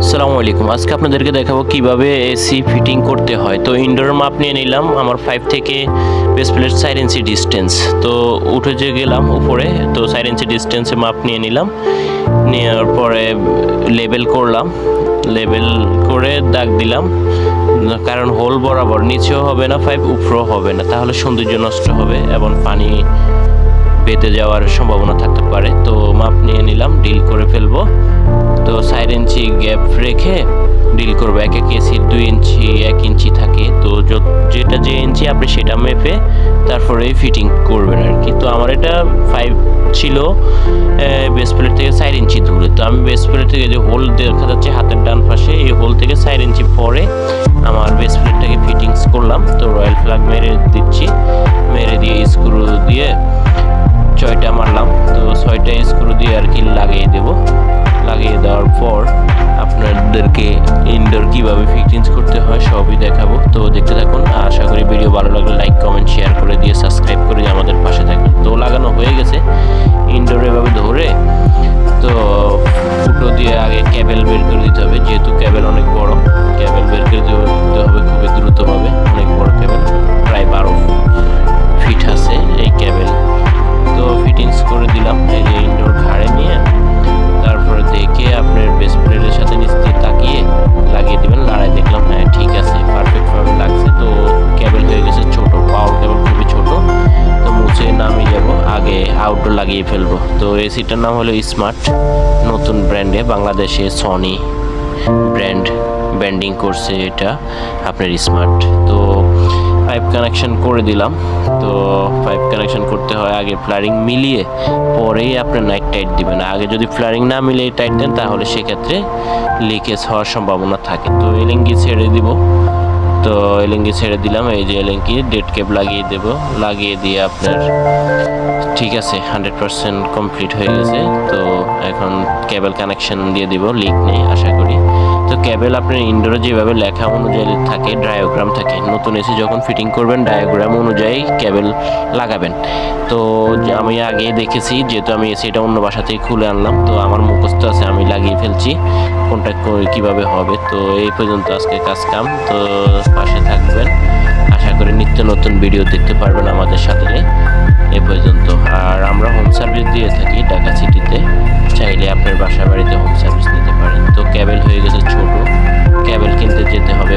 আসসালামু আলাইকুম। আজকে আপনাদেরকে দেখাবো কিভাবে এসি ফিটিং করতে হয়। তো ইনডোর মাপ নিয়ে নিলাম আমার 5 থেকে বেস প্লেট 4 ইঞ্চি ডিস্টেন্স। তো উঠে যে গেলাম উপরে, তো 4 ইঞ্চি ডিস্টেন্সে মাপ নিয়ে নিলাম। নেওয়ার পরে লেবেল করলাম, লেবেল করে দাগ দিলাম, কারণ হোল বরাবর নিচেও হবে না 5, উপরেও হবে না, তাহলে সৌন্দর্য নষ্ট হবে এবং পানি বেঁধে যাওয়ার সম্ভাবনা থাকতে পারে। তো মাপ নিয়ে নিলাম, ডিল করে ফেলবো। তো 4 ইঞ্চি গ্যাপ রেখে ডিল করবো। এক এক এসির 2 ইঞ্চি 1 ইঞ্চি থাকে, তো যেটা যে ইঞ্চি আপনি সেটা মেপে তারপরে ফিটিং করবেন আর কি। তো আমার এটা 5 ছিল বেস প্লেট থেকে 4 ইঞ্চি দূরে। তো আমি বেস প্লেট থেকে যে হোল দেখা যাচ্ছে হাতের ডান পাশে, এই হোল থেকে 4 ইঞ্চি পরে আমার বেস প্লেটটাকে ফিটিংস করলাম। তো রয়্যাল ফ্ল্যাগ মেরে দিচ্ছি, মেরে দিয়ে স্ক্রু দিয়ে 6টা মারলাম। তো 6টা স্ক্রু দিয়ে আর কি লাগিয়ে দেব। লাগিয়ে দেওয়ার পর আপনাদেরকে ইনডোর কিভাবে ফিটিংস করতে হয় সবই দেখাবো। তো দেখতে থাকুন। আশা করি ভিডিও ভালো লাগলে লাইক কমেন্ট শেয়ার করে দিয়ে সাবস্ক্রাইব করে আমাদের পাশে থাকবেন। তো লাগানো হয়ে গেছে ইনডোর এভাবে ধরে। তো ফুটো দিয়ে আগে ক্যাবেল বের করে দিতে হবে, যেহেতু ক্যাবেল অনেক বড়। ক্যাবেল বের করে দিতে হবে খুবই দ্রুতভাবে, অনেক বড় ক্যাবেল, প্রায় 12 ফিট আছে এই ক্যাবেল। তো ফিটিংস করে দিলাম এই যে ইনডোর ঘাড়ে নিয়ে। তারপরে দেখে আপনার বেস প্লেটের সাথে নিচ দিয়ে তাকিয়ে লাগিয়ে দেবেন। লাড়াই দেখলাম হ্যাঁ ঠিক আছে, পারফেক্টভাবে লাগছে। তো ক্যাবেল হয়ে গেছে ছোট, পাওয়ার ক্যাবেল খুবই ছোট। তো মুছে নামিয়ে যাব, আগে আউটডোর লাগিয়ে ফেলবো। তো এসিটার নাম হলো স্মার্ট, নতুন ব্র্যান্ডে, বাংলাদেশে সনি ব্র্যান্ডিং করছে এটা আপনার স্মার্ট। তো পাইপ কানেকশন করে দিলাম। তো পাইপ কানেকশন করতে হয় আগে ফ্লারিং মিলিয়ে, পরেই আপনার নাইট টাইট দিবেন। আগে যদি ফ্লারিং না মিলিয়ে টাইট দেন তাহলে সেক্ষেত্রে লিকেজ হওয়ার সম্ভাবনা থাকে। তো এলিঙ্গি ছেড়ে দিব। তো এলিঙ্গি ছেড়ে দিলাম, এই যে এলিঙ্গি ডেড ক্যাপ লাগিয়ে দেব। লাগিয়ে দিয়ে আপনার ঠিক আছে 100% কমপ্লিট হয়ে গেছে। তো এখন কেবল কানেকশন দিয়ে দিব, লিক নেই আশা করি। তো কেবল আপনার ইনডোরে যেভাবে লেখা অনুযায়ী থাকে, ডায়াগ্রাম থাকে, নতুন এসি যখন ফিটিং করবেন ডায়াগ্রাম অনুযায়ী কেবল লাগাবেন। তো আমি আগে দেখেছি, যেহেতু আমি এসিটা অন্য বাসা থেকে খুলে আনলাম, তো আমার মুখস্থ আছে, আমি লাগিয়ে ফেলছি কোনটা কিভাবে হবে। তো এই পর্যন্ত আজকে কাজ কাম। তো পাশে থাকবেন, আশা করি নিত্য নতুন ভিডিও দেখতে পারবেন আমাদের সাথে। এ পর্যন্ত। আর আমরা হোম সার্ভিস দিয়ে থাকি ঢাকা সিটিতে, চাইলে আপনার বাসা বাড়িতে হোম সার্ভিস নিতে পারেন। তো ক্যাবেল হয়ে গেছে ছোট, ক্যাবেল কিনতে যেতে হবে।